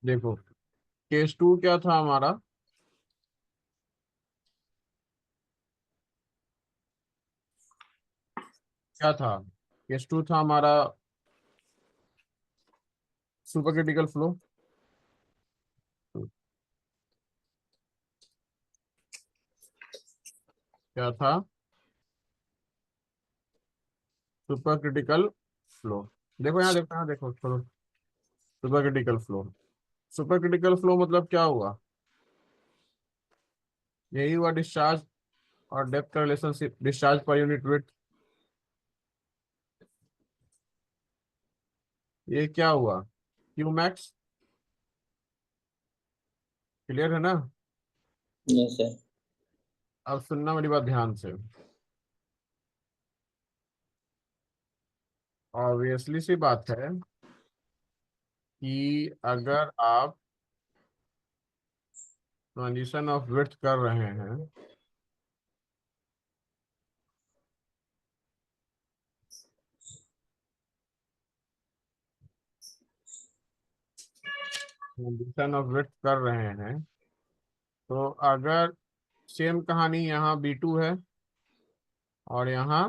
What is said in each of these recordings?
देखो, case to क्या था हमारा? क्या था? केस टू था हमारा सुपर क्रिटिकल फ्लो। क्या था? Super critical flow. देखो यहाँ, देखो यहाँ, देखो चलो। Super critical flow. Super critical flow मतलब क्या हुआ? यही हुआ डिस्चार्ज और डेप्थ का relationship, discharge per unit weight. ये क्या हुआ? Q max. क्लियर है ना? Yes sir. अब सुनना मेरी बात ध्यान से। ऑब्वियसली सी बात है कि अगर आप ट्रांजिशन ऑफ विड्थ कर रहे हैं, ट्रांजिशन ऑफ विड्थ कर रहे हैं, तो अगर सेम कहानी यहाँ B2 है और यहाँ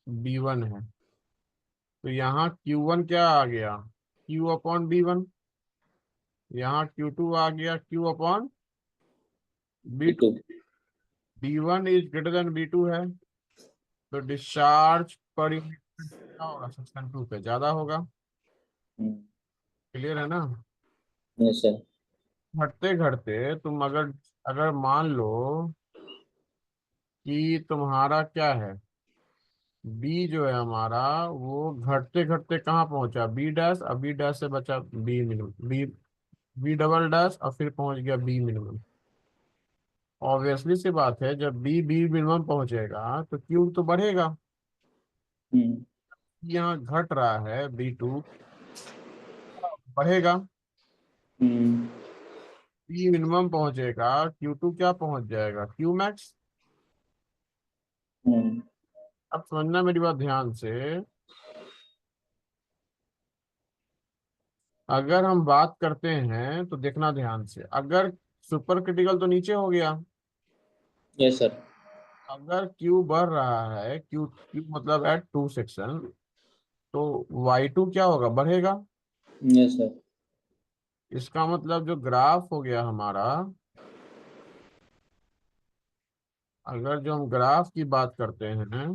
B1 है, तो यहाँ Q1 क्या आ गया? Q/B1। यहाँ Q2 आ गया Q/B2। To. B1 is greater then B2 है, तो डिस्चार्ज पर यूनिट क्या होगा? सेक्शन 2 पे ज्यादा होगा। क्लियर है ना? Yes sir. घटते घटते तुम अगर अगर मान लो कि तुम्हारा क्या है, बी जो है हमारा, वो घटते घटते कहाँ पहुंचा? बी डैश, अब बी डैश से बचा b minimum, b b double dash, और फिर पहुंच गया बी मिनिमम। ऑब्वियसली सी बात है, जब बी बी मिनिमम पहुंचेगा तो क्यू तो बढ़ेगा। यहाँ घट रहा है B2, बढ़ेगा। बी मिनिमम पहुंचेगा, Q2 क्या पहुंच जाएगा? Q max. अब समझना मेरी बात ध्यान से। अगर हम बात करते हैं तो देखना ध्यान से, अगर सुपर क्रिटिकल तो नीचे हो गया, यस सर। अगर क्यू बढ़ रहा है, क्यू क्यू मतलब एट टू सेक्शन, तो Y2 क्या होगा? बढ़ेगा। Yes sir. इसका मतलब जो ग्राफ हो गया हमारा, अगर जो हम ग्राफ की बात करते हैं,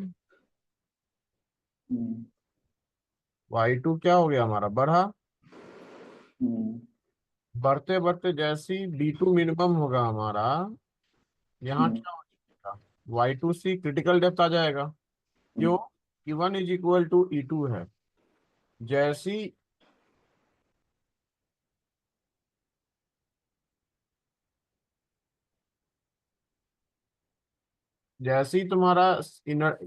Y2 क्या हो गया हमारा? बढ़ा। बढ़ते बढ़ते जैसे ही B2 मिनिमम होगा हमारा, यहाँ क्या हो जाएगा? Y2C क्रिटिकल डेप्थ आ जाएगा। क्यों? E1 is equal to E2 है। जैसी जैसे ही तुम्हारा इनर,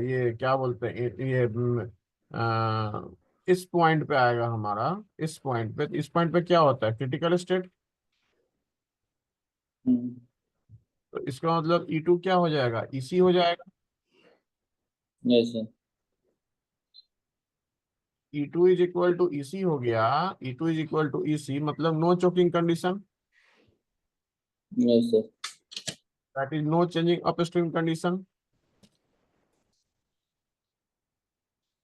ये क्या बोलते हैं, इस पॉइंट पे आएगा हमारा, इस पॉइंट पे क्या होता है? Critical state. तो इसका मतलब E2 क्या हो जाएगा? EC हो जाएगा। Yes sir. E2 is equal to EC हो गया। E2 is equal to EC मतलब no choking condition, yes sir. That is no changing upstream condition,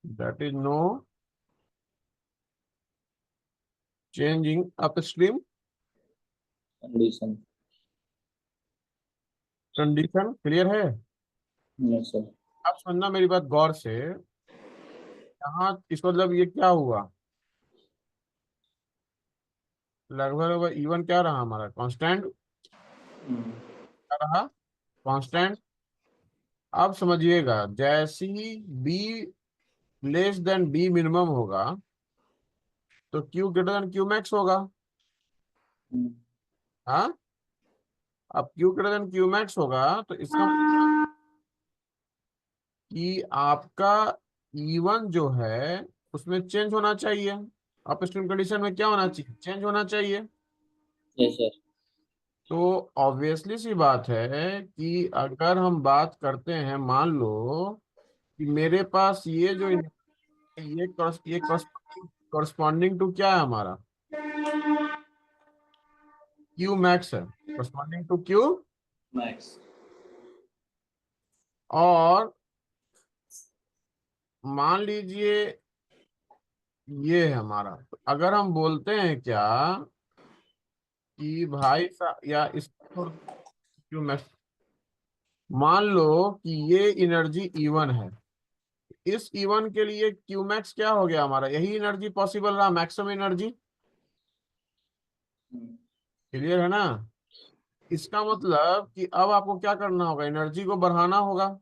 that is no changing upstream condition. Condition. Clear है? Yes sir. आप सुनना मेरी बात गौर से। यहाँ इसका मतलब ये क्या हुआ? लगभग लगभग E1 क्या रहा हमारा? कांस्टेंट। क्या रहा? कांस्टेंट। अब समझिएगा, जैसी be less than B minimum होगा, तो Q greater than Q max होगा। हाँ, अब Q greater than Q max होगा, तो इसका मतलब कि आपका E1 जो है उसमें चेंज होना चाहिए। अपस्ट्रीम कंडीशन में क्या होना चाहिए? चेंज होना चाहिए। Yes sir. तो ऑब्वियसली सी बात है कि अगर हम बात करते हैं, मान लो कि मेरे पास ये जो ये कॉरस्पॉन्डिंग टू क्या है हमारा, क्यू मैक्स है, कॉरस्पॉन्डिंग टू क्यू। मैक्स। और मान लीजिए ये है हमारा, तो अगर हम बोलते हैं क्या कि भाई साहब, या इसको क्यू मैक्स, मान लो कि ये एनर्जी इवन है, इस इवन के लिए क्यू मैक्स क्या हो गया हमारा, यही एनर्जी पॉसिबल रहा, मैक्सिमम एनर्जी। क्लियर है ना। इसका मतलब कि अब आपको क्या करना होगा, एनर्जी को बढ़ाना होगा।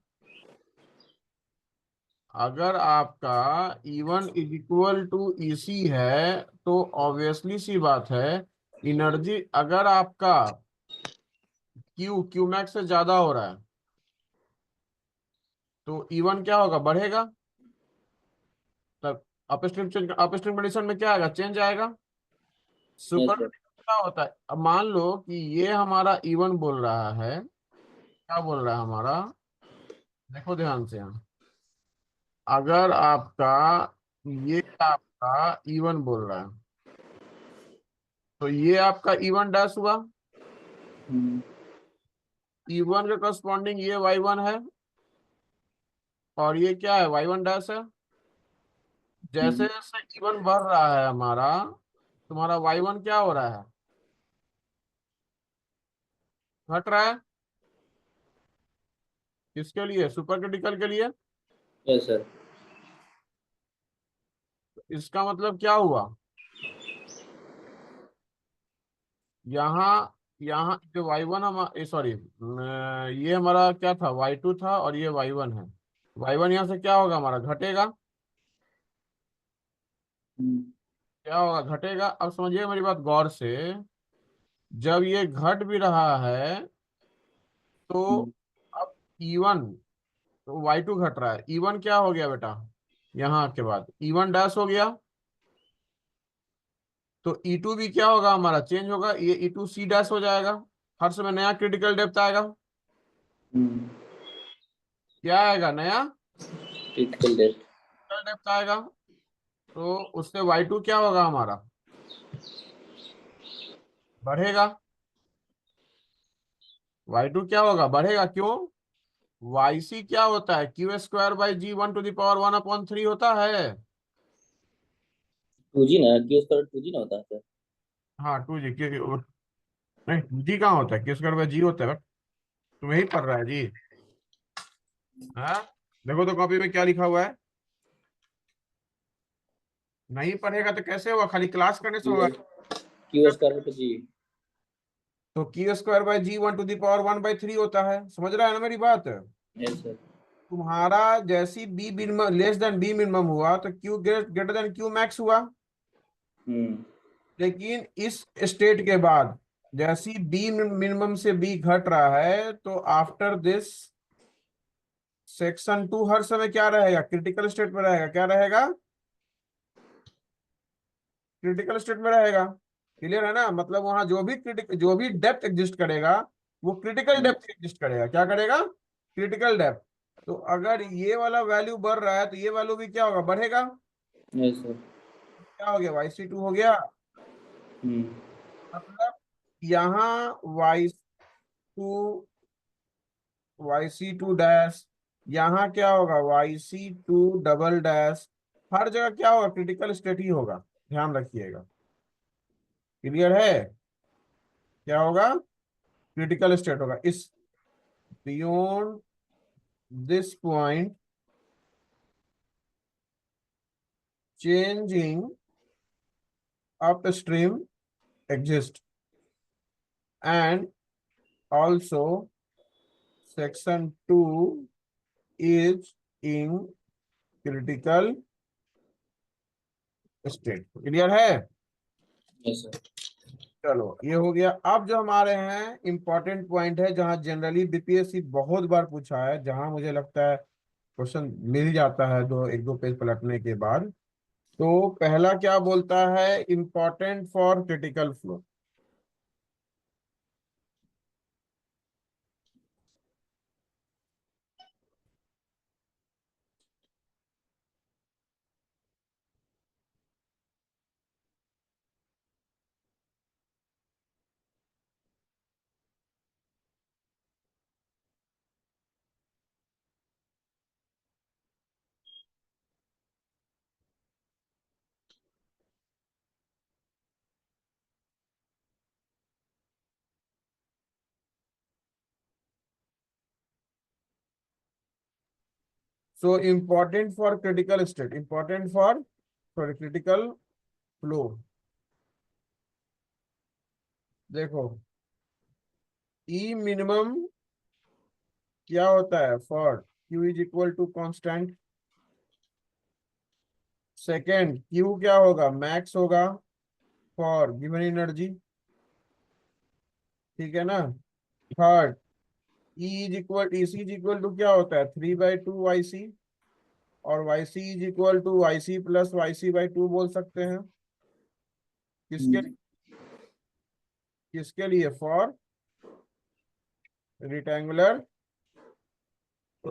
अगर आपका E1 is equal to EC है तो ऑब्वियसली सी बात है, एनर्जी अगर आपका क्यू मैक्स से ज्यादा हो रहा है तो E1 क्या होगा, बढ़ेगा। तब अपस्ट्रीम कंडीशन में क्या आएगा, चेंज आएगा। Yes super sir. क्या होता है, अब मान लो कि ये हमारा E1 बोल रहा है, क्या बोल रहा है हमारा, देखो ध्यान से यहाँ, अगर आपका ये आपका E1 बोल रहा है तो ये आपका E1 डैश हुआ, E1 के करस्पॉन्डिंग ये Y1 है, और ये क्या है, Y1 डैश है। जैसे जैसे E1 बढ़ रहा है हमारा, तुम्हारा Y1 क्या हो रहा है, घट रहा है। किसके लिए, सुपर क्रिटिकल के लिए। Yes sir. इसका मतलब क्या हुआ, यहाँ यहाँ जो Y1 हम सॉरी, ये हमारा क्या था, Y2 था और ये Y1 है। Y1 यहाँ से क्या होगा हमारा, घटेगा। क्या होगा, घटेगा। अब समझिए मेरी बात गौर से, जब ये घट भी रहा है तो अब E1, तो Y2 घट रहा है, E1 क्या हो गया बेटा, यहाँ के बाद E1 डैश हो गया, तो E2 भी क्या होगा हमारा, चेंज होगा, ये E2 C डैश हो जाएगा। हर समय नया क्रिटिकल डेप्थ आएगा। क्या आएगा, नया क्रिटिकल डेप्थ। क्रिटिकल डेप्थ आएगा। तो उससे Y2 क्या होगा हमारा, बढ़ेगा। Y2 क्या होगा, बढ़ेगा, क्यों, YC क्या होता है, Q² /G1⁻⁰ होता है। 2G ना, क्यू स्क्वायर 2G ना होता है सर। हाँ 2G, क्योंकि नहीं 2G कहाँ होता है, Q² G होता है, तुम्हें ही पढ़ रहा है जी। हाँ, देखो तो कॉपी में क्या लिखा हुआ है, नहीं पढ़ेगा तो कैसे होगा, खाली क्लास करने से होगा। क्यू स्क्वायर पे जी। तो Q² /G1⁻⁰ होता है, समझ रहा है ना मेरी बात। Yes sir. तुम्हारा जैसी B minimum less than B minimum हुआ तो Q greater than Q max हुआ। हम्म। लेकिन इस स्टेट के बाद जैसी बी मिनिमम से बी घट रहा है तो आफ्टर दिस सेक्शन 2 हर समय क्या रहेगा, क्रिटिकल स्टेट में रहेगा, क्या रहेगा, क्रिटिकल स्टेट में रहेगा। क्लियर है ना, मतलब वहां जो भी डेप्थ एग्जिस्ट करेगा वो क्रिटिकल डेप्थ एग्जिस्ट करेगा, क्या करेगा, क्रिटिकल डेप्थ। तो अगर ये वाला वैल्यू बढ़ रहा है तो ये वैल्यू भी क्या होगा, बढ़ेगा। Yes sir. क्या हो गया, YC2 हो गया। हम्म। मतलब यहाँ Y2 YC2 डैश, यहाँ क्या होगा, YC2 डबल डैश। हर जगह क्या होगा, क्रिटिकल स्टेट ही होगा, ध्यान रखिएगा। क्लियर है, क्या होगा, क्रिटिकल स्टेट होगा। इस beyond this point changing upstream exist and also section 2 is in critical state. Clear है। Yes sir. चलो ये हो गया। अब जो हमारे हैं इंपॉर्टेंट पॉइंट है, जहां जनरली बीपीएससी बहुत बार पूछा है, जहां मुझे लगता है क्वेश्चन मिल जाता है दो एक दो पेज पलटने के बाद। तो पहला क्या बोलता है, important for critical flow. So important for critical state, important for sorry critical flow. देखो ई मिनिमम क्या होता है for q is equal to constant. Second q क्या होगा, मैक्स होगा फॉर गिवन एनर्जी, ठीक है ना। Third E is equal, E C is equal to क्या होता है 3/2 YC, और YC is equal to YC plus YC/2 बोल सकते हैं। किसके हम्म, किसके लिए, for rectangular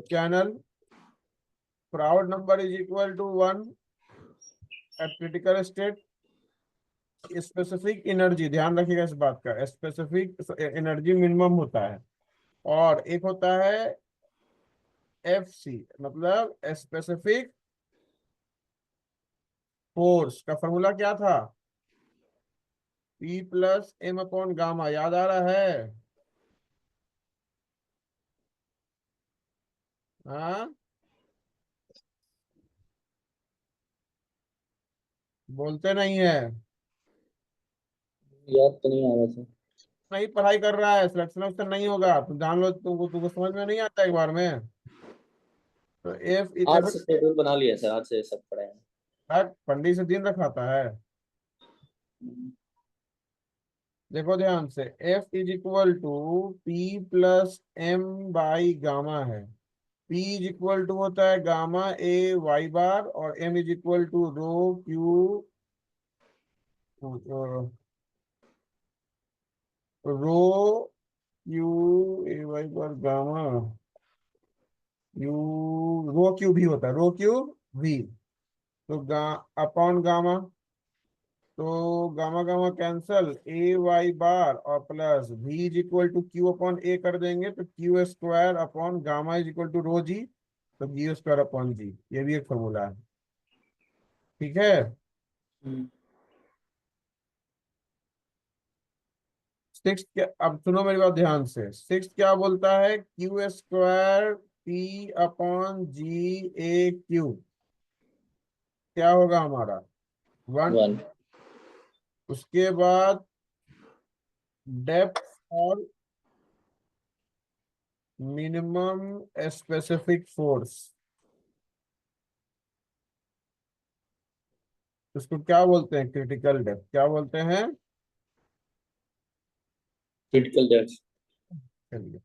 channel. Froude number is equal to 1 at critical state. Specific energy, ध्यान रखिएगा इस बात का, स्पेसिफिक एनर्जी मिनिमम होता है। और एक होता है FC, मतलब स्पेसिफिक फोर्स का फॉर्मूला क्या था, P+M/गामा, याद आ रहा है। हाँ, बोलते नहीं है। याद तो नहीं आ रहा था। नहीं पढ़ाई कर रहा है, सिलेक्शन ऑप्शन नहीं होगा, तुम जान लो, तुमको समझ में नहीं आता एक बार में। तो एफ आज इज, से शेड्यूल बना लिया सर, आज से सब पढ़े हैं। पंडित से दिन रखाता है। हम्म, देखो ध्यान से, एफ इज इक्वल टू P+M/गामा है। P इज इक्वल टू होता है गामा A Y बार, और M is equal to rho Q A Y bar gamma, u rho Q भी होता है, रो Q V। तो अपॉन गामा, तो gamma gamma cancel, A Y bar और plus V is equal to Q/A कर देंगे, तो Q² upon gamma is equal to rho G, तो G² अपॉन G, ये भी एक फॉर्मूला है, ठीक है। हम्म, सिक्स क्या, अब सुनो मेरी बात ध्यान से, सिक्स क्या बोलता है, Q²P/G/A⁴ क्या होगा हमारा 1। 1। उसके बाद डेप्थ और मिनिमम स्पेसिफिक फोर्स, उसको क्या बोलते हैं, क्रिटिकल डेप्थ क्या बोलते हैं। Critical depth. चलिए,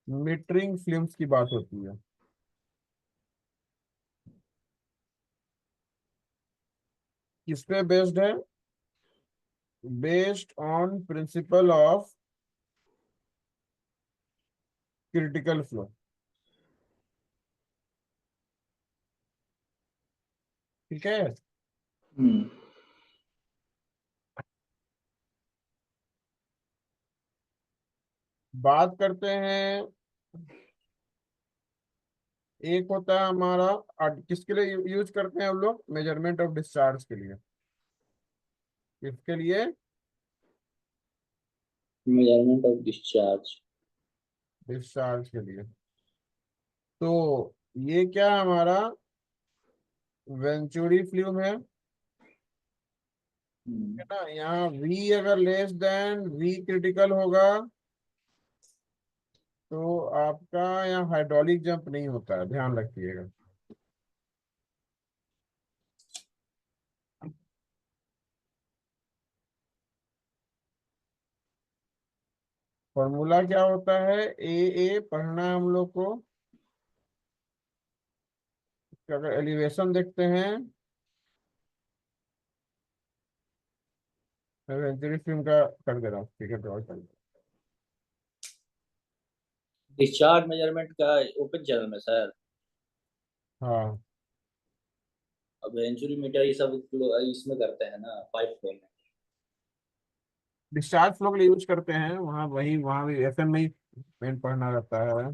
मीटरिंग फिल्म्स की बात होती है, किस पे बेस्ड है, based on principle of critical flow, ठीक है। हम्म, बात करते हैं, एक होता है हमारा, किसके लिए यूज करते हैं हम लोग, मेजरमेंट ऑफ डिस्चार्ज के लिए, किसके लिए, मेजरमेंट ऑफ डिस्चार्ज। डिस्चार्ज के लिए। तो ये क्या है हमारा, वेंचुरी फ्लूम है हम्म, ना। यहाँ V अगर लेस देन V क्रिटिकल होगा, तो आपका यहाँ हाइड्रोलिक जंप नहीं होता है, ध्यान रखिएगा। फॉर्मूला क्या होता है, ए पढ़ना है हम लोग को, कि अगर एलिवेशन देखते हैं, मैं वेंचुरी फ्लूम का कर दे रहा हूँ, ठीक है, ड्रॉ कर दे डिस्चार्ज मेजरमेंट का ओपन चैनल में सर। हाँ, अब वेंचुरी मीटर ये सब इसमें करते हैं ना, पाइप फ्लो में। डिस्चार्ज फ्लो के लिए यूज करते हैं, वहाँ वही वहाँ भी FM में ही मेन पढ़ना रहता है।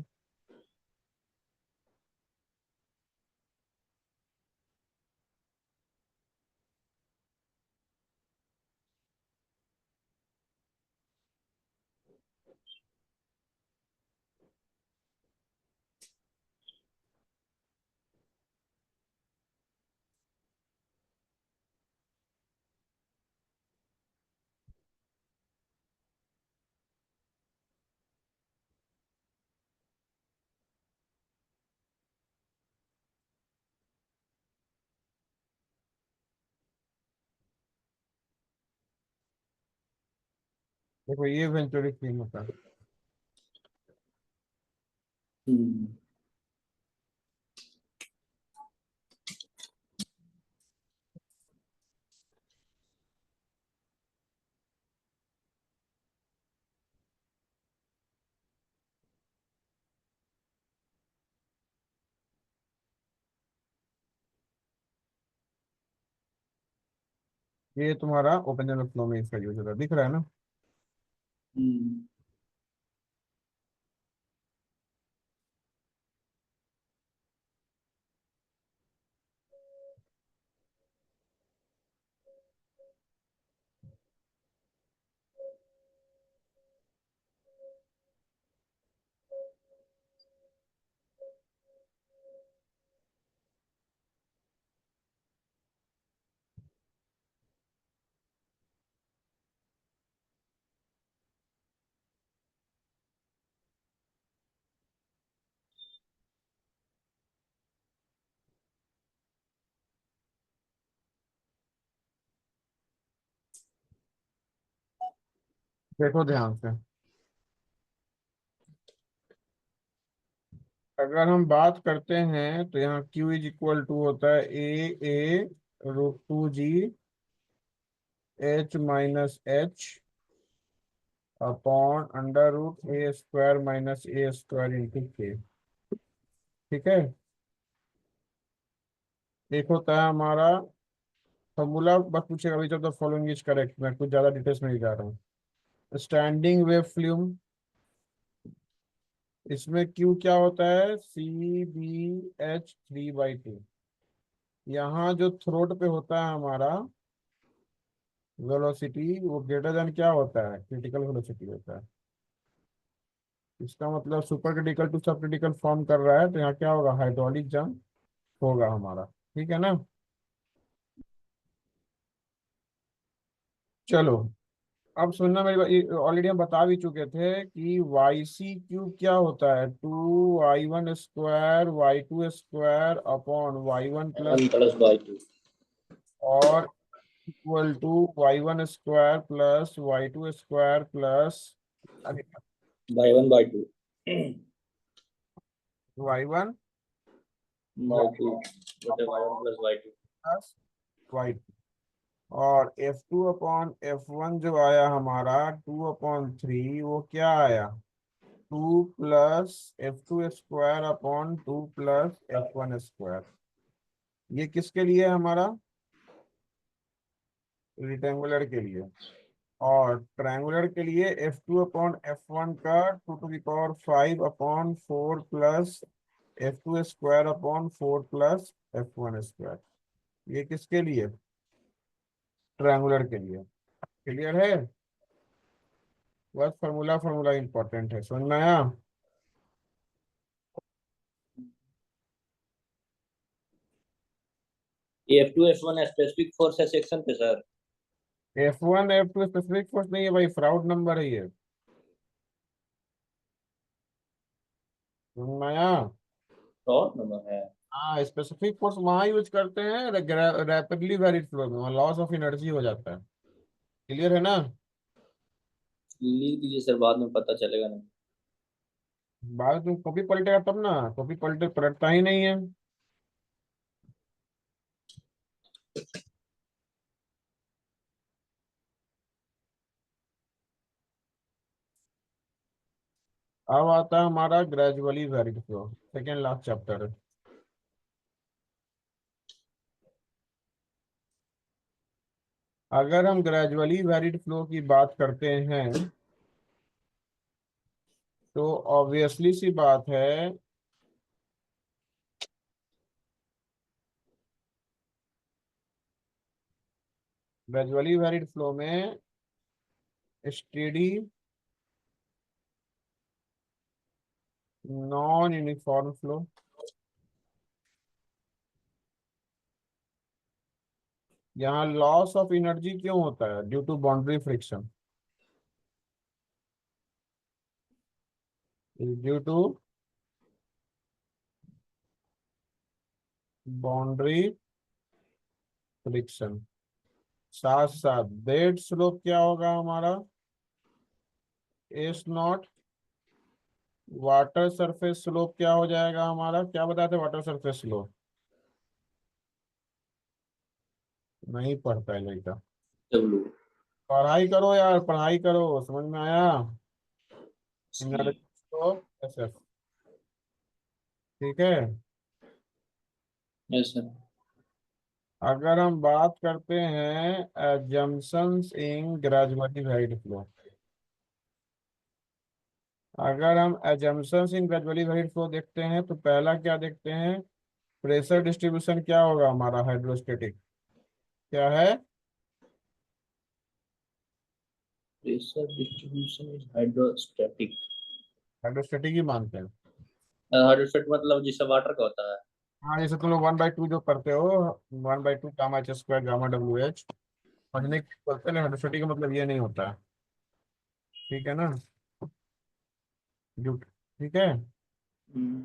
देखो ये वेंचुरी स्कीम होता है। हम्म। ये तुम्हारा ओपन जनरल फ्लो में इसका यूज होता है, दिख रहा है ना। हम्म। देखो ध्यान से, अगर हम बात करते हैं तो यहाँ Q इज इक्वल टू होता है A√2G H-H upon under root A² - A² into के। ठीक है। एक होता है हमारा फॉर्मूला, बस पूछेगा which of the following is correct, मैं कुछ ज्यादा डिटेल्स में नहीं जा रहा हूँ। स्टैंडिंग वेव फ्लूम, इसमें क्यू क्या होता है, CbH3/2। यहाँ जो थ्रोट पे होता है हमारा वेलोसिटी, वो ग्रेटर देन क्या होता है, क्रिटिकल वेलोसिटी होता है। इसका मतलब सुपर क्रिटिकल टू सब क्रिटिकल फॉर्म कर रहा है, तो यहाँ क्या होगा, हाइड्रोलिक जंप होगा हमारा। ठीक है ना। चलो, अब सुनना मेरी बात, ऑलरेडी हम बता भी चुके थे कि YC³ क्या होता है, 2y1² Y2² upon Y1 plus 1 + y2। और equal to Y1² plus Y2² plus y1/2। Y1 y2 बटे y1 + y2। Plus Y2। और F2/F1 जो आया हमारा 2/3, वो क्या आया, 2 + F2² अपॉन 2 + F1²। ये किसके लिए है हमारा, रिक्टेंगुलर के लिए। और ट्रायंगुलर के लिए F2/F1 का 2⁵ अपॉन 4 + F2² अपॉन 4 + F1²। ये किसके लिए, ट्रायंगुलर के लिए। क्लियर है। बस फॉर्मूला फॉर्मूला इंपॉर्टेंट है, समझ में आया। ये F2 F1 स्पेसिफिक फोर्स है सेक्शन पे sir. F1 F2 specific force नहीं है भाई, फ्राउड नंबर है ये, समझ में आया। शॉर्ट नंबर है। हाँ, स्पेसिफिक फोर्स वहां यूज करते हैं रैपिडली वेरिड फ्लो में, वहाँ लॉस ऑफ एनर्जी हो जाता है। क्लियर है ना। लिख दीजिए सर, बाद में पता चलेगा ना। बाद तुम कॉपी पलटेगा तब ना, कॉपी पलटता ही नहीं है। अब आता है हमारा gradually varied flow, second last chapter है। अगर हम ग्रेजुअली वेरिड फ्लो की बात करते हैं तो ऑब्वियसली सी बात है, ग्रेजुअली वेरिड फ्लो में स्टेडी नॉन यूनिफॉर्म फ्लो। यहाँ लॉस ऑफ एनर्जी क्यों होता है? Due to boundary friction. Due to boundary friction. साथ साथ डेड स्लोप क्या होगा हमारा? S naught. Water surface slope क्या हो जाएगा हमारा? क्या बताते वाटर सरफेस स्लोप? नहीं पढ़ता है लड़का। डब्लू। पढ़ाई करो यार, पढ़ाई करो, समझ में आया? जी। Energy slope S F. ठीक है। Yes sir. अगर हम बात करते हैं assumptions in gradually varied flow, अगर हम assumptions in gradually varied flow देखते हैं तो पहला क्या देखते हैं? प्रेशर डिस्ट्रीब्यूशन क्या होगा हमारा? हाइड्रोस्टेटिक। क्या है? Pressure distribution is hydrostatic. Hydrostatic ही मानते हैं। हाइड्रोस्टेट मतलब जिससे वाटर का होता है। हाँ, जैसे तुम लोग 1/2 जो करते हो, 1/2 gamma H square gamma W H, समझने की बोलते हैं। हाइड्रोस्टेटिक का मतलब ये नहीं होता है। ठीक है ना? ठीक है। हम्म।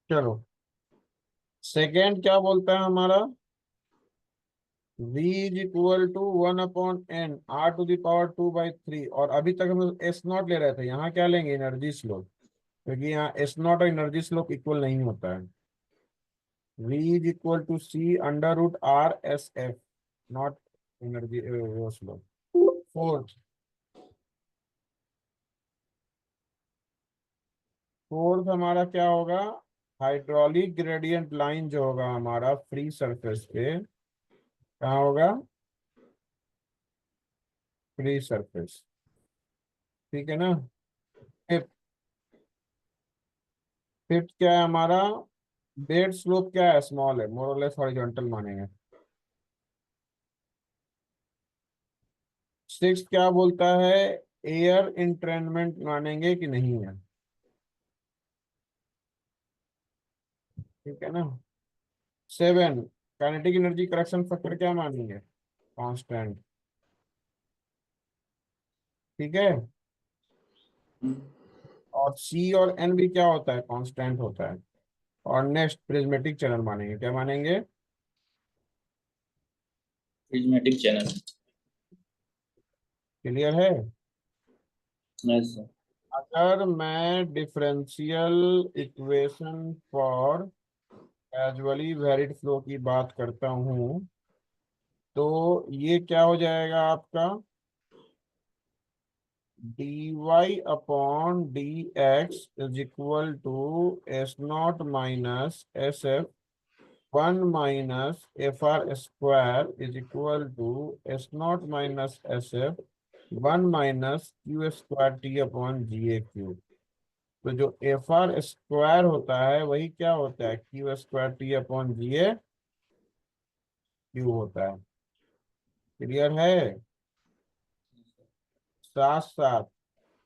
चलो, सेकेंड क्या बोलता है हमारा? v is equal to 1/n r⁻²/3। और अभी तक हम एस नॉट ले रहे थे, यहाँ क्या लेंगे? Energy slope. क्योंकि यहाँ एस नॉट और एनर्जी स्लोप इक्वल नहीं होता है। v is equal to c√r/s(f), naught energy slope. Fourth, हमारा क्या होगा? हाइड्रोलिक ग्रेडियंट लाइन जो होगा हमारा फ्री सरफेस पे, कहाँ होगा? Free surface. ठीक है ना? फिफ्थ, क्या है हमारा? बेड स्लोप क्या है? स्मॉल है, मोर और लेस हॉरिजॉन्टल मानेंगे। सिक्स क्या बोलता है? एयर इंट्रेनमेंट मानेंगे कि नहीं है? ठीक है ना? Seven, kinetic energy correction factor क्या मानेंगे? कांस्टेंट। ठीक है। और सी और एन भी क्या होता है? कांस्टेंट होता है। और नेक्स्ट, प्रिज्मेटिक चैनल मानेंगे। क्या मानेंगे? Prismatic channel. क्लियर है? Yes sir. अगर मैं differential equation for casually varied flow की बात करता हूँ तो ये क्या हो जाएगा आपका? dy/dx is equal to S0 - SF 1 - FR² is equal to S0 - SF 1 - Q²T/Ga³। तो जो FR² होता है वही क्या होता है? Q²T/Ga³ होता है। क्लियर है? साथ साथ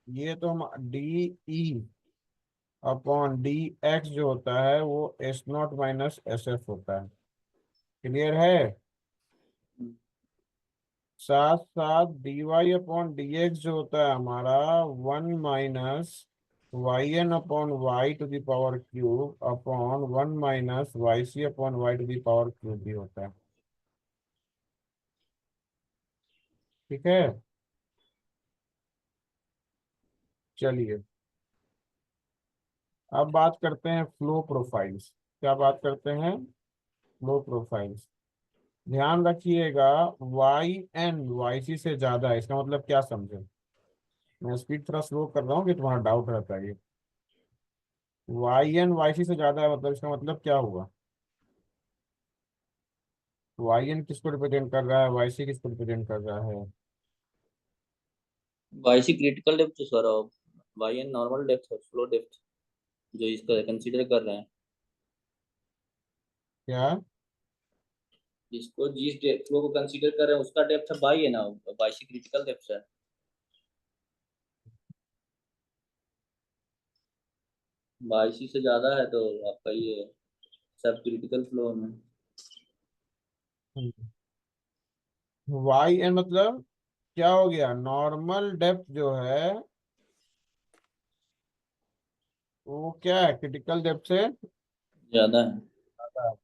ये तो हम DE/dx जो होता है वो S0 - SF होता है। क्लियर है? साथ साथ dy/dx जो होता है हमारा 1 - YN/y⁻³/1 - YC/y⁻³ भी होता है। ठीक है। चलिए, अब बात करते हैं फ्लो प्रोफाइल्स। क्या बात करते हैं? Flow profiles. ध्यान रखिएगा, YN YC से ज्यादा है, इसका मतलब क्या समझे? मैं स्पीड थोड़ा स्लो कर रहा हूँ कि तुम्हारा डाउट रहता है ये। YN YC से ज्यादा है मतलब इसका मतलब क्या हुआ? YN किसको रिप्रेजेंट कर रहा है? YC किसको रिप्रेजेंट कर रहा है? Y c critical depth sir, y n normal depth है, फ्लो डेप्थ जो इसका कंसीडर कर रहे हैं। क्या? जिसको जिस फ्लो को कंसीडर कर रहे हैं उसका डेप्थ वाई है ना, वाई सी क्रिटिकल डेप्थ है। वाई सी से ज्यादा है तो आपका ये सब क्रिटिकल फ्लो में। वाई एन मतलब क्या हो गया, नॉर्मल डेप्थ जो है वो क्या है, क्रिटिकल डेप्थ से ज्यादा है। ज्यादा है।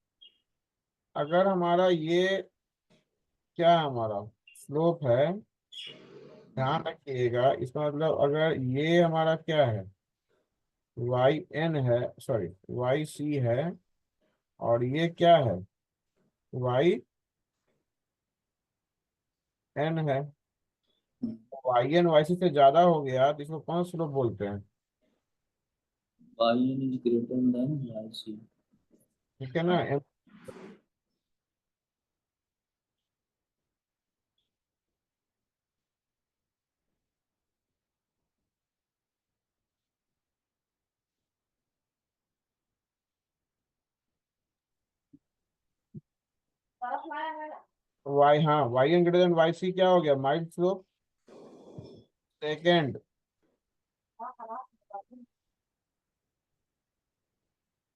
अगर हमारा ये क्या है, हमारा स्लोप है, ध्यान रखिएगा, इसका मतलब अगर ये हमारा क्या है, वाई एन है, सॉरी वाई सी है, और ये क्या है, वाई एन है, वाई एन वाई सी से ज्यादा हो गया तो इसको कौन स्लोप बोलते हैं? Y N is greater than y c. ठीक है ना? वाई, हाँ, y n greater than y c क्या हो गया, माइल्ड स्लोप। सेकेंड,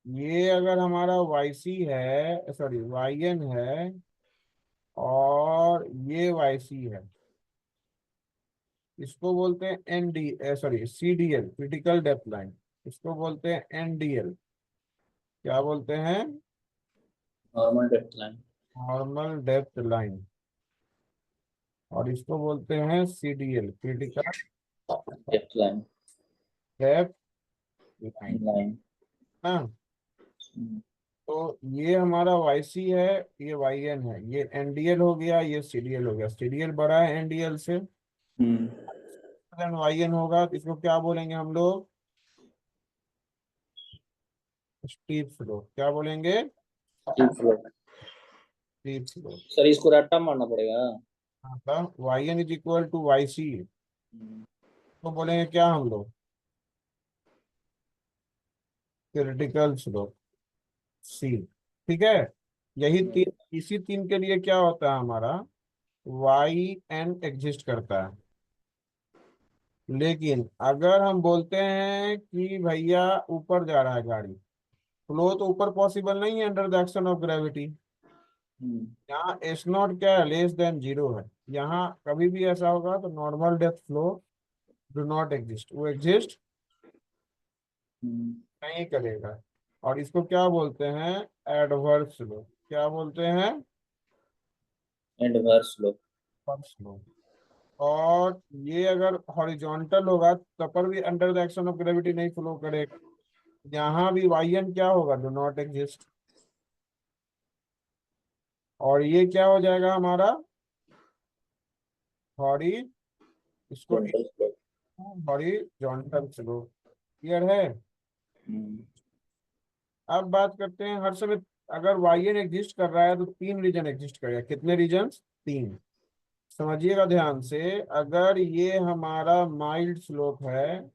ये अगर हमारा वाई सी है, सॉरी वाई एन है, और ये वाई सी है, इसको बोलते हैं n d, sorry c d l, critical depth line. इसको बोलते हैं एन डी एल। क्या बोलते हैं? Normal depth line. Normal depth line. और इसको बोलते हैं c d l, critical depth line. Depth line. Line. हाँ, तो ये हमारा वाई सी है, ये वाई एन है, ये एन डी एल हो गया, ये सी डी एल हो गया। सी डी एल बड़ा है एन डी एल से, हम्म। वाई एन होगा तो इसको क्या बोलेंगे हम लोग, स्टीप स्लोप। क्या बोलेंगे? ठीक फ्लो। Steep slope. सर इसको रट्टा मारना पड़ेगा। मतलब Y N is equal to Y C, hmm. तो बोलेंगे क्या हम लोग, क्रिटिकल स्लोप, सी। ठीक है? यही तीन, इसी तीन के लिए क्या होता है हमारा, वाई एन एग्जिस्ट करता है। लेकिन अगर हम बोलते हैं कि भैया ऊपर जा रहा है गाड़ी, फ्लो तो ऊपर पॉसिबल नहीं है under the action of gravity. Hmm. यहाँ एस नॉट क्या है, लेस देन जीरो है। यहाँ कभी भी ऐसा होगा तो normal depth flow do not exist, वो एग्जिस्ट हम्म। नहीं करेगा। और इसको क्या बोलते हैं, एडवर्स फ्लो। क्या बोलते हैं? Adverse flow. Adverse flow. और ये अगर हॉरिजॉन्टल होगा तब पर भी under the action of gravity नहीं फ्लो करेगा। यहाँ भी वाई एन क्या होगा, डू नॉट एग्जिस्ट। और ये क्या हो जाएगा हमारा, हॉरी, इसको frontal flow. Horizontal flow. Clear है? हम्म। अब बात करते हैं हर समय, अगर वाई एन एग्जिस्ट कर रहा है तो तीन रीजन एग्जिस्ट करेगा। कितने रीजन? तीन। समझिएगा ध्यान से, अगर ये हमारा माइल्ड स्लोप है,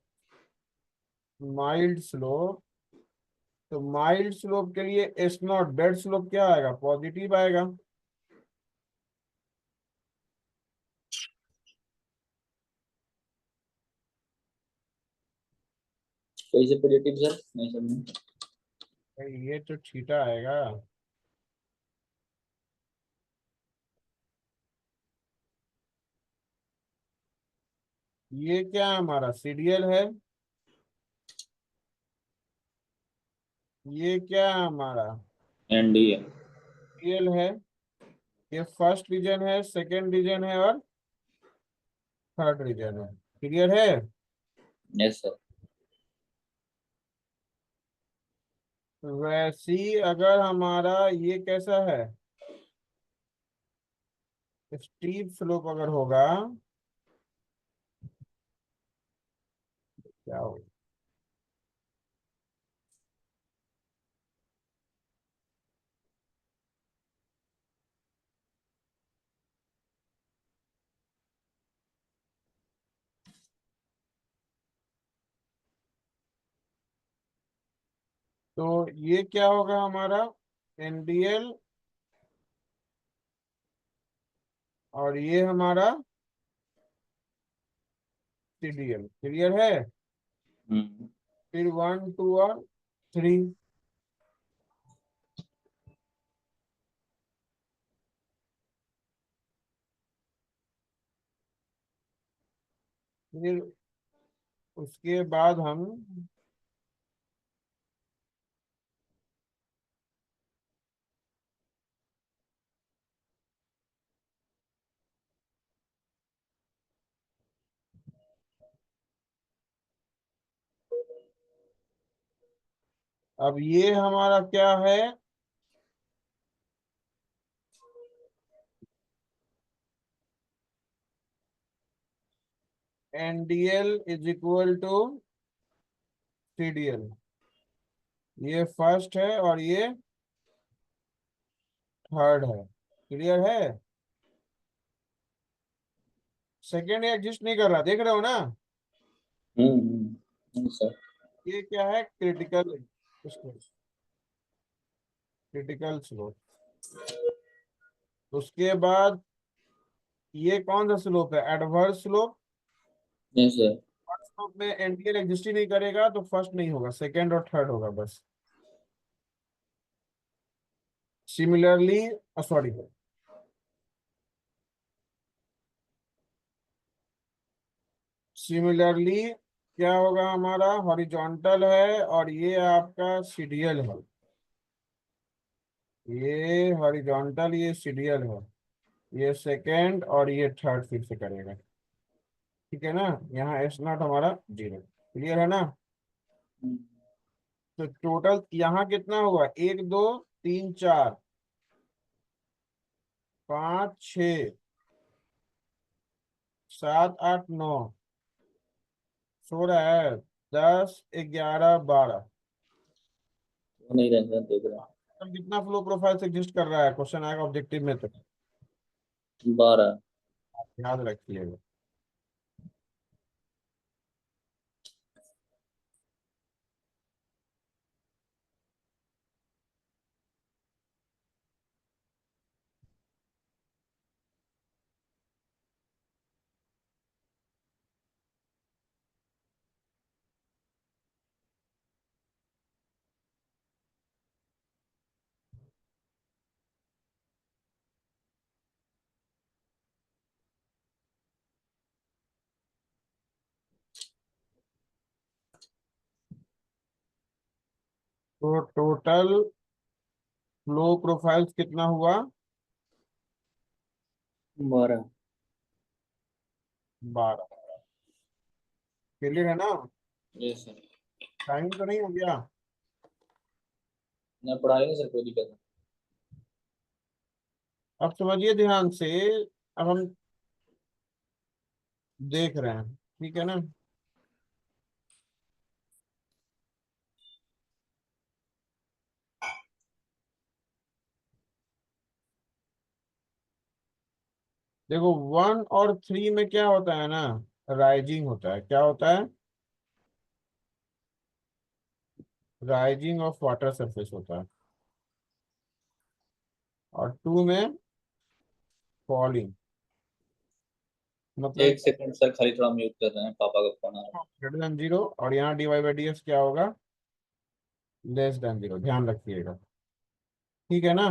माइल्ड स्लोप, तो माइल्ड स्लोप के लिए एस नॉट डेड स्लोप क्या आएगा, पॉजिटिव आएगा। कैसे पॉजिटिव सर, नहीं समझे। ये तो थीटा आएगा। ये क्या है, हमारा सीरियल है। ये क्या है हमारा, एनडीए। सीरियल है। ये फर्स्ट रीजन है, सेकंड रीजन है, और थर्ड रीजन है। क्लियर है? Yes sir. वैसी अगर हमारा ये कैसा है, स्टीप स्लोप अगर होगा, क्या होगा, तो ये क्या होगा हमारा एनडीएल, और ये हमारा सीडीएल। क्लियर है? हम्म। फिर 1 2 और 3। फिर उसके बाद हम अब ये हमारा क्या है, NDL is equal to CDL. ये फर्स्ट है और ये थर्ड है। क्लियर है? सेकेंड एग्जिस्ट नहीं कर रहा, देख रहे हो ना? सर। ये क्या है, क्रिटिकल, उसको क्रिटिकल स्लोप। उसके बाद ये कौन सा स्लोप है, adverse slope. Yes sir. Slope में एनडीएल एग्जिस्ट ही नहीं करेगा तो फर्स्ट नहीं होगा, सेकेंड और थर्ड होगा बस। सिमिलरली, सॉरी, सिमिलरली क्या होगा हमारा, हॉरिजॉन्टल है और ये आपका सीडियल है। ये हॉरिजॉन्टल, ये सीडियल है। ये सेकेंड और ये थर्ड फिर से करेगा। ठीक है ना? यहाँ एस नॉट हमारा 0। क्लियर है ना? तो टोटल यहाँ कितना हुआ, 1 2 3 4 5 6 7 8 9, 16 है, 10 11 12। वो नहीं रह सर, देख रहे हैं। अब कितना फ्लो प्रोफाइल एग्जिस्ट कर रहा है, क्वेश्चन आएगा ऑब्जेक्टिव में तो 12। याद रखिएगा। तो टोटल फ्लो प्रोफाइल्स कितना हुआ, 12। 12। क्लियर है ना? Yes sir. टाइम तो नहीं हो गया? ना पढ़ाई नहीं सर, कोई दिक्कत नहीं। अब समझिए ध्यान से। अब हम देख रहे हैं, ठीक है ना? देखो 1 और 3 में क्या होता है ना, राइजिंग होता है। क्या होता है? राइजिंग ऑफ वाटर सरफेस होता है। और 2 में फॉलिंग। मतलब 1 सेकंड सर, खाली थोड़ा म्यूट कर रहे हैं, पापा का फोन आ रहा है। ग्रेटर देन 0, और यहाँ dy/dx क्या होगा, लेस देन 0। ध्यान रखिएगा। ठीक है ना?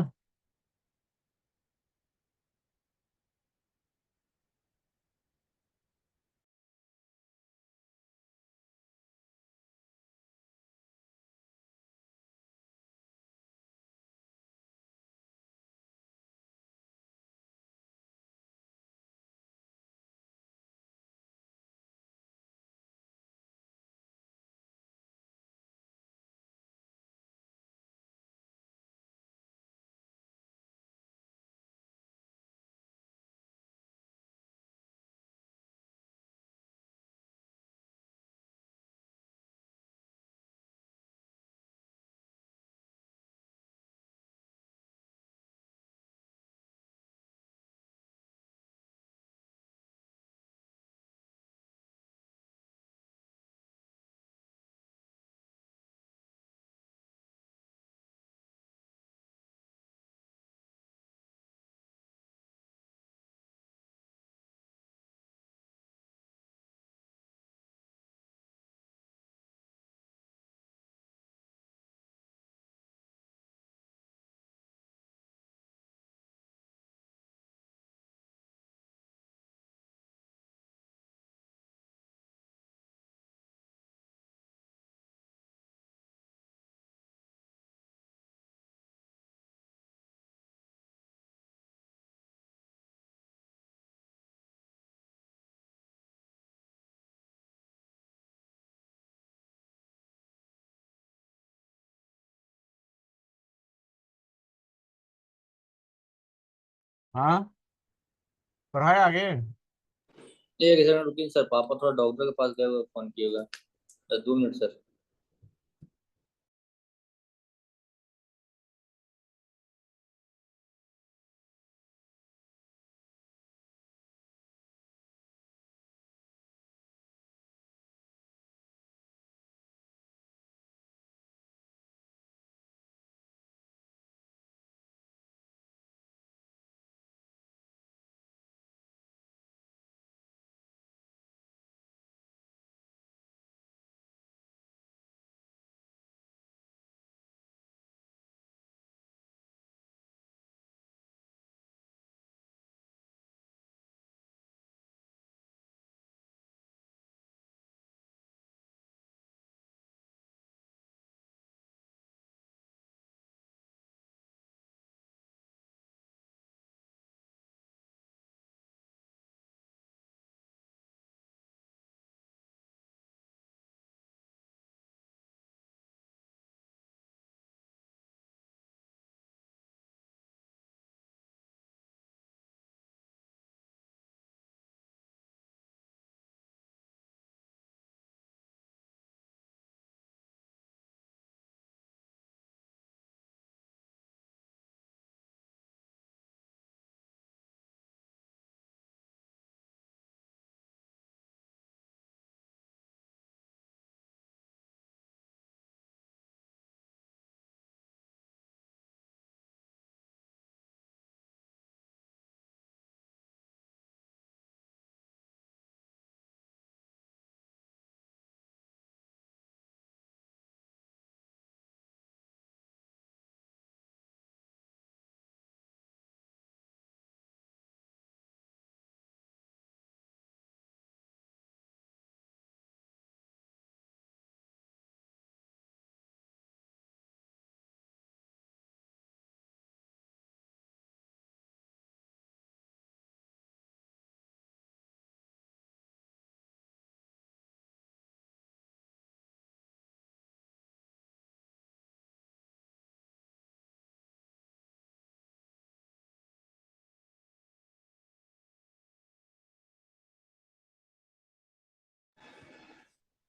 हाँ, पढ़ाए आगे। एक सेकंड रुकिए सर, पापा थोड़ा डॉक्टर के पास गए हुए, फोन किएगा। 2 minute sir.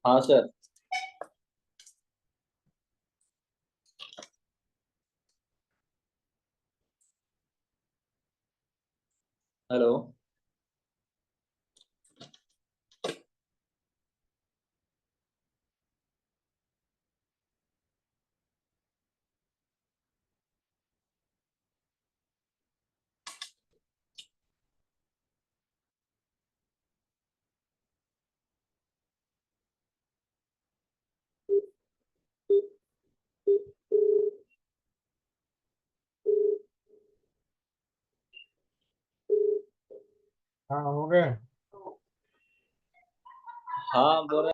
हाँ सर। हेलो। हाँ, हो गए। हाँ बोल रहे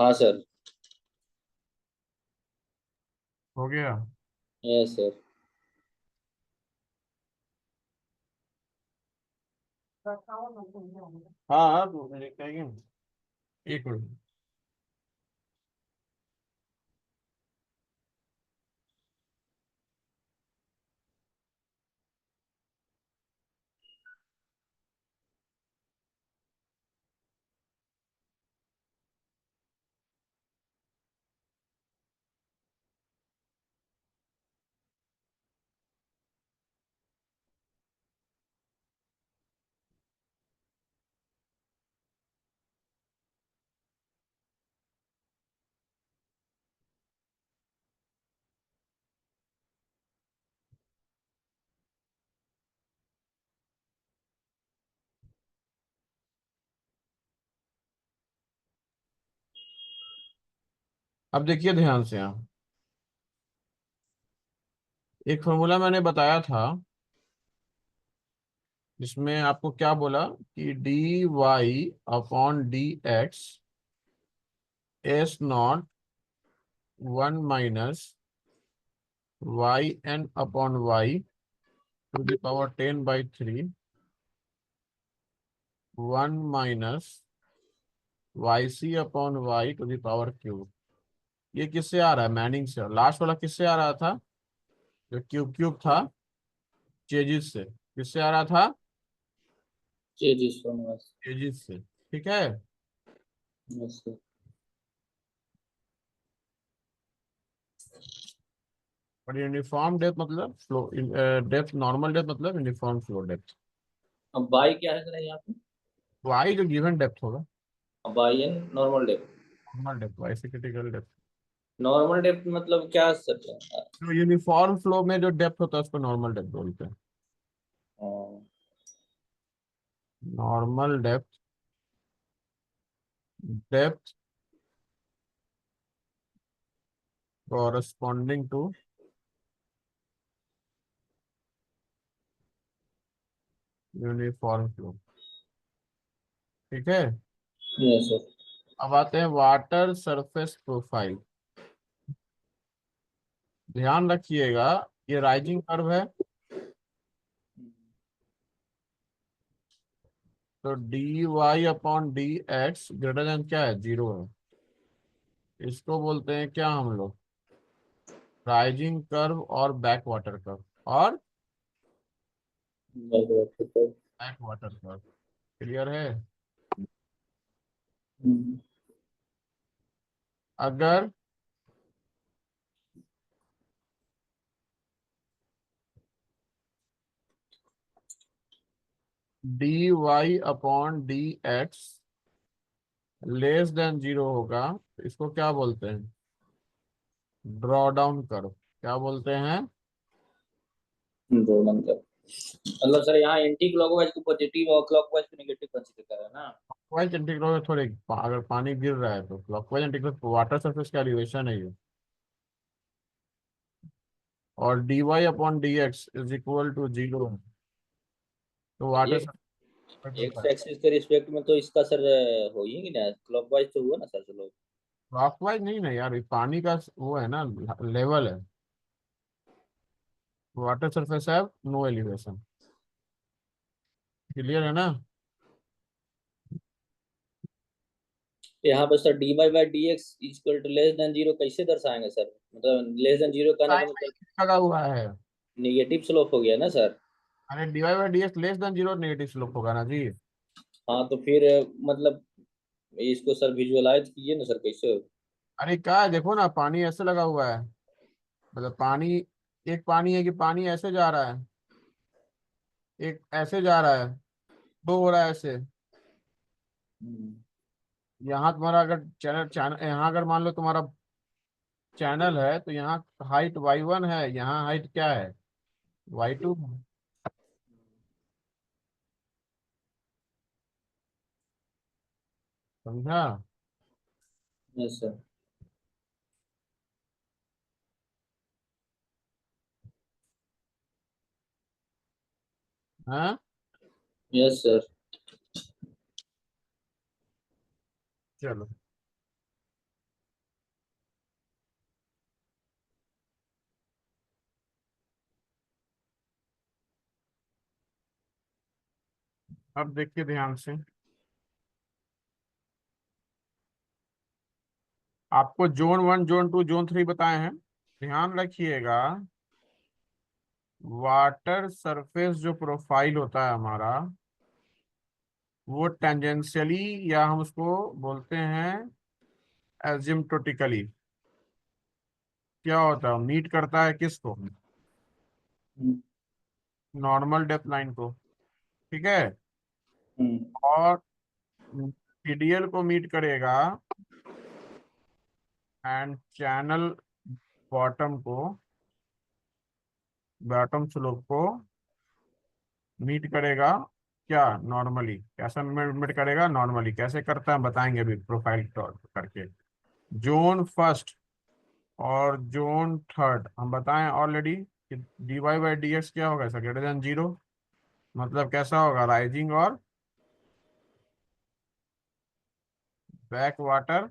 हाँ सर। हो गया। Yes sir. हाँ हाँ तो लिखेंगे। एक मिनट। अब देखिए ध्यान से यहाँ एक फॉर्मूला मैंने बताया था जिसमें आपको क्या बोला कि d y upon d x s naught 1 - y n upon y to the power 10/3 1 - y c upon y to the power cube. ये किससे आ रहा है? मैनिंग से। लास्ट वाला किससे आ रहा था? जो क्यूब क्यूब था, चेजिस से। किससे आ रहा था? जी जी सर। चेजिस से। ठीक है। Yes sir. और यूनिफॉर्म डेप्थ मतलब फ्लो, डेप्थ नॉर्मल डेप्थ मतलब यूनिफॉर्म फ्लो डेप्थ। अब बाई क्या है सर यहाँ पे? वाई जो गिवन डेप्थ होगा। Y n normal depth. Normal depth, y से क्रिटिकल डेप्थ। नॉर्मल डेप्थ मतलब क्या सर? तो यूनिफॉर्म फ्लो में जो डेप्थ होता है उसको नॉर्मल डेप्थ बोलते हैं। Normal depth, depth corresponding to uniform flow. ठीक है। Yes sir. अब आते हैं वाटर सरफेस प्रोफाइल। ध्यान रखिएगा, ये राइजिंग कर्व है। तो d y upon d x greater than क्या है? 0 है। इसको बोलते हैं क्या हम लोग? राइजिंग कर्व और बैक वाटर कर्व। और बैक वाटर कर्व। क्लियर है? अगर d y upon d x less than 0 होगा तो इसको क्या बोलते हैं? Draw down curve. क्या बोलते हैं? रोमन का मतलब सर यहाँ एंटी क्लॉकवाइज को पॉजिटिव और क्लॉकवाइज को नेगेटिव कंसीडर कर रहे हैं ना? क्लॉकवाइज एंटीक्लॉकवाइज थोड़े अगर पानी गिर रहा है तो क्लॉकवाइज एंटीक्लॉकवाइज वाटर सरफेस का एलिवेशन है ये। और d y upon d x is equal to 0 तो वाटर ये एक्स सरफेस। एक्सिस के रिस्पेक्ट में तो इसका सर हो ही नहीं ना, क्लॉकवाइज तो हुआ ना सर चलो। क्लॉकवाइज नहीं ना यार, ये पानी का वो है ना, लेवल है। वाटर सरफेस है, नो एलिवेशन। क्लियर है ना? यहाँ पे sir d y by d x equal to less than zero कैसे दर्शाएंगे सर? मतलब लेस देन जीरो कहने साइन का मतलब में लगा हुआ है। निगेटिव स्लोप हो गया ना सर? अरे d y by d x less than 0 negative slope होगा ना जी। हाँ तो फिर मतलब इसको सर विजुअलाइज कीजिए ना सर कैसे? अरे क्या है, देखो ना पानी ऐसे लगा हुआ है। मतलब पानी, एक पानी है कि पानी ऐसे जा रहा है, एक ऐसे जा रहा है, दो हो रहा है ऐसे। हम्म। यहाँ तुम्हारा अगर चैनल चैनल यहाँ अगर मान लो तुम्हारा चैनल है तो यहाँ हाइट y1 है, यहाँ हाइट क्या है? y2 है। समझा? Yes sir. हाँ यस सर। चलो। अब देखिए ध्यान से, आपको जोन 1 जोन 2 जोन 3 बताए हैं। ध्यान रखिएगा, वाटर सरफेस जो प्रोफाइल होता है हमारा, वो टेंजेंशियली, या हम उसको बोलते हैं एजिम्प्टोटिकली, क्या होता है, मीट करता है किसको, हम्म। नॉर्मल डेप्थ लाइन को। ठीक है। हम्म। और टीडीएल को मीट करेगा, एंड चैनल बॉटम को, बॉटम स्लोप को मीट करेगा, क्या, नॉर्मली। कैसा मीट करेगा, नॉर्मली। कैसे करता है बताएंगे अभी प्रोफाइल करके। जोन 1 और जोन 3 हम बताएं ऑलरेडी कि dy/dx क्या होगा, ऐसा ग्रेटर देन 0, मतलब कैसा होगा, राइजिंग और बैक वाटर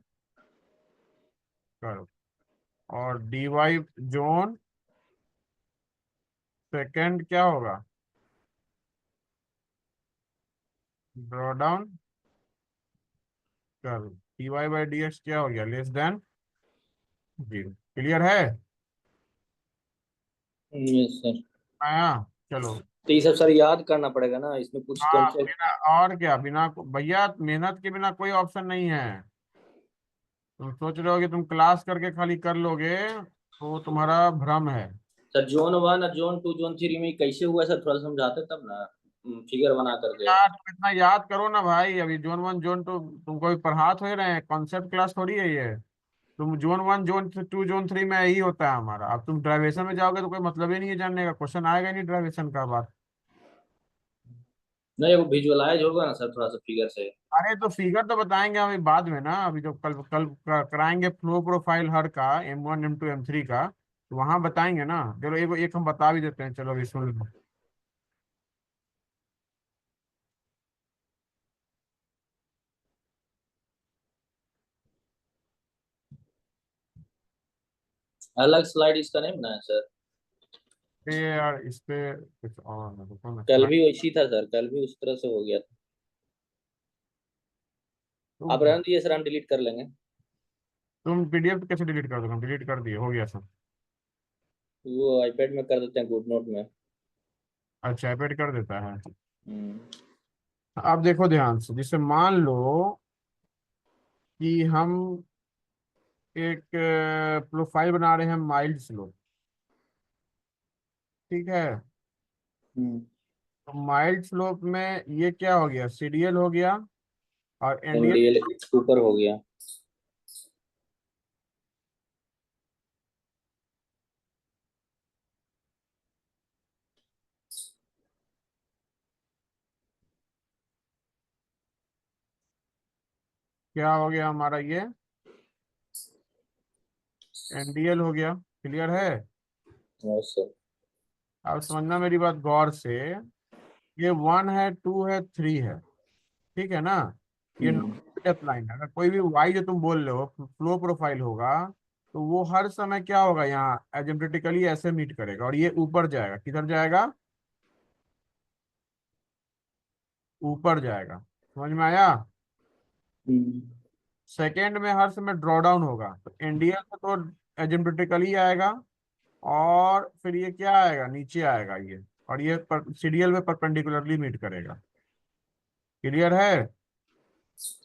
कर्व। और जोन 2 क्या होगा, ड्रॉ डाउन कर्व। dy/dx क्या हो गया, लेस देन 0। क्लियर है यस सर। आया। चलो। तो ये सब सर याद करना पड़ेगा ना, इसमें कुछ हाँ, कंसेप्ट। बिना और क्या, बिना भैया मेहनत के बिना कोई ऑप्शन नहीं है। तुम सोच रहे हो कि तुम क्लास करके खाली कर लोगे, तो तुम्हारा भ्रम है। सर जोन 1 और जोन 2 जोन 3 में कैसे हुआ सर, थोड़ा समझाते तब ना, फिगर बना करके। यार तुम इतना याद करो ना भाई, अभी जोन 1 जोन 2 तुमको भी पढ़ा थोड़ी रहे हैं, कॉन्सेप्ट क्लास थोड़ी है ये। तुम जोन 1 जोन 2 जोन 3 में यही होता है हमारा। अब तुम ड्राइवेशन में जाओगे तो कोई मतलब ही नहीं है जानने का, क्वेश्चन आएगा ही नहीं ड्राइवेशन का बात। नहीं वो विजुअलाइज होगा ना सर थोड़ा सा फिगर से। अरे तो फिगर तो बताएंगे अभी बाद में ना, अभी जो कल कल कराएंगे फ्लो प्रोफाइल हर का, M1 M2 M3 का, तो वहां बताएंगे ना। चलो एक एक हम बता भी देते हैं, चलो अभी सुन लो। अलग स्लाइड इसका नहीं बनाया सर। ये यार इस पे कुछ और है, रुको ना कल slide- भी वैसी था सर, कल भी उस तरह से हो गया था। आप तुम रहने दीजिए सर, हम डिलीट कर लेंगे। तुम पीडीएफ कैसे डिलीट कर दोगे, हम डिलीट कर दिए, हो गया सब। वो आईपैड में कर देते हैं, गुड नोट में। अच्छा, ऐड कर देता है। हम्म। अब देखो ध्यान से, जिसे मान लो कि हम एक प्रोफाइल बना रहे हैं माइल्ड स्लो। ठीक है। हम्म। तो माइल्ड स्लोप में ये क्या हो गया, सीडीएल हो गया, और एनडीएल एमडीएल ऊपर हो गया। क्या हो गया हमारा, ये एनडीएल हो गया। क्लियर है। Yes sir. अब समझना मेरी बात गौर से, ये 1 है 2 है 3 है, ठीक है ना। ये हम्म। डेप्थ लाइन है, अगर कोई भी वाई जो तुम बोल रहे हो फ्लो प्रोफाइल होगा, तो वो हर समय क्या होगा, यहाँ एजिम्प्टोटिकली ऐसे मीट करेगा, और ये ऊपर जाएगा, किधर जाएगा, ऊपर जाएगा। समझ में आया। हम्म। सेकेंड में हर समय ड्रॉ डाउन होगा, तो एनडीएल में तो एजिम्प्टोटिकली आएगा, और फिर ये क्या आएगा, नीचे आएगा ये, और ये सीडीएल में परपेंडिकुलरली मीट करेगा। क्लियर है।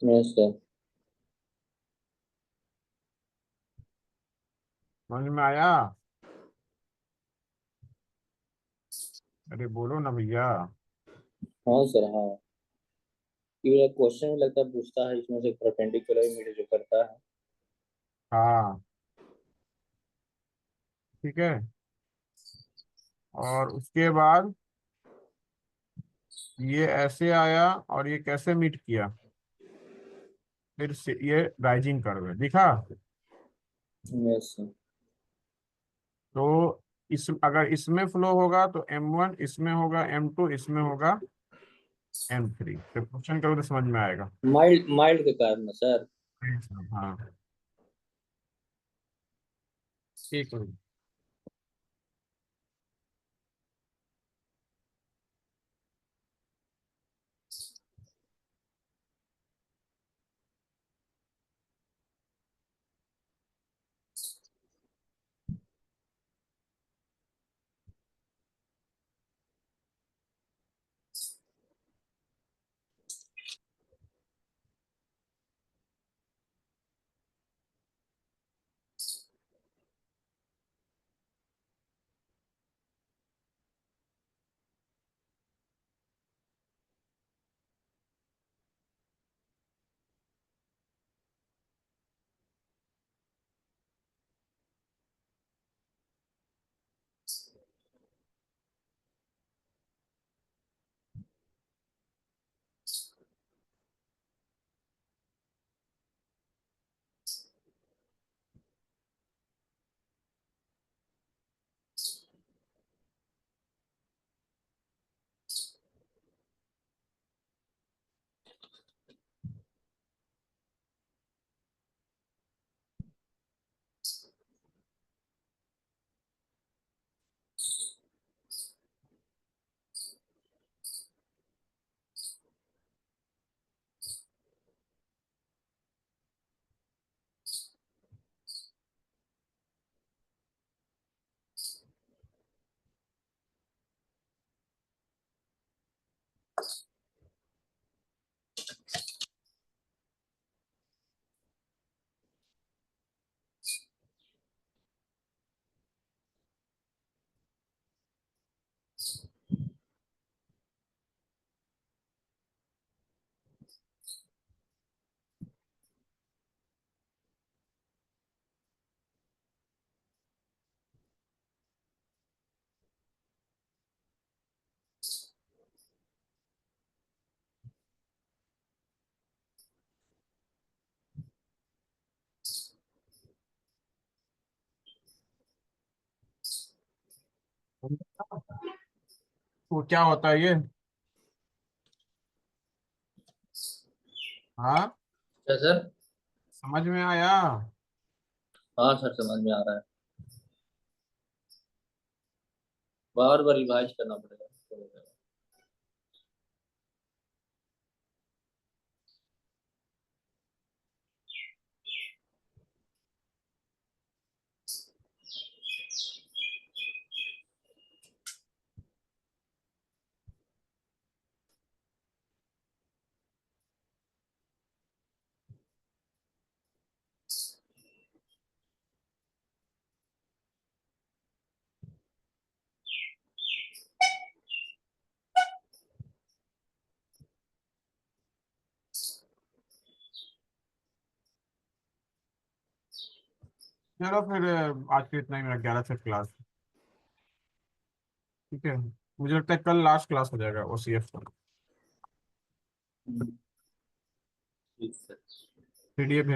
Yes sir. समझ में आया। अरे बोलो ना भैया। हाँ सर हाँ। ये क्वेश्चन लगता है पूछता है इसमें से, परपेंडिकुलर इमेज जो करता है। हाँ, ठीक है। और उसके बाद ये ऐसे आया, और ये कैसे मीट किया, फिर से ये राइजिंग कर्व है, दिखा। Yes sir. तो इस अगर इसमें फ्लो होगा तो M1 इसमें होगा, M2 इसमें होगा, M3, तो क्वेश्चन करो तो समझ में आएगा। माइल्ड माइल्ड के कारण ना सर। हाँ, एक मिनट। वो क्या होता है ये? हाँ, क्या सर? समझ में आया? हाँ सर, समझ में आ रहा है। बार बार रिवाइज करना पड़ेगा। चलो फिर आज के इतना ही, मेरा 11 से क्लास। ठीक है, मुझे लगता है कल लास्ट क्लास हो जाएगा OCF का। हम्म, ठीक है। PDF